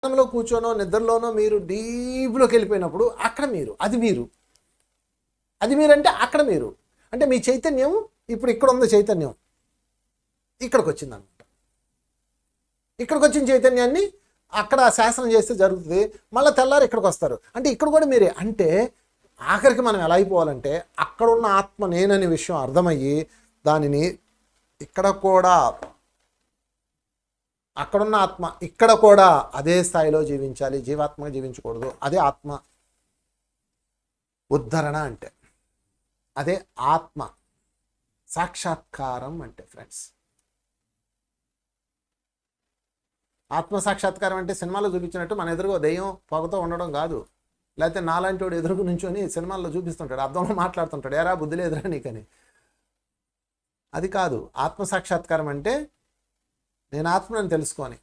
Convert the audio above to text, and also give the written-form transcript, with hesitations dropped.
ధ్యానంలో కూర్చోనో నిద్రలోనో మీరు డీప్లోకి వెళ్ళిపోయినప్పుడు అక్కడ మీరు అది మీరంటే అక్కడ మీరు అంటే మీ చైతన్యం ఇప్పుడు ఇక్కడ ఉంది, చైతన్యం ఇక్కడికి వచ్చిందనమాట. ఇక్కడికి వచ్చిన చైతన్యాన్ని అక్కడ శాసనం చేస్తే జరుగుతుంది. మళ్ళీ తెల్లారి ఇక్కడికి వస్తారు అంటే ఇక్కడ కూడా మీరే. అంటే ఆఖరికి మనం ఎలా అయిపోవాలంటే అక్కడున్న ఆత్మ నేననే విషయం అర్థమయ్యి దానిని ఇక్కడ కూడా అక్కడున్న ఆత్మ ఇక్కడ కూడా అదే స్థాయిలో జీవించాలి, జీవాత్మగా జీవించకూడదు. అదే ఆత్మ ఉద్ధరణ అంటే, అదే ఆత్మ సాక్షాత్కారం అంటే. ఫ్రెండ్స్, ఆత్మ సాక్షాత్కారం అంటే సినిమాలో చూపించినట్టు మన ఎదురుగా దెయ్యం పొగతో ఉండడం కాదు. లేకపోతే నాలాంటి వాడు ఎదురుకు నుంచొని సినిమాల్లో చూపిస్తుంటాడు, అర్థంలో మాట్లాడుతుంటాడు, ఏరా బుద్ధి లేదురా నీకని. అది కాదు ఆత్మ సాక్షాత్కారం అంటే. నేను ఆత్మని తెలుసుకొని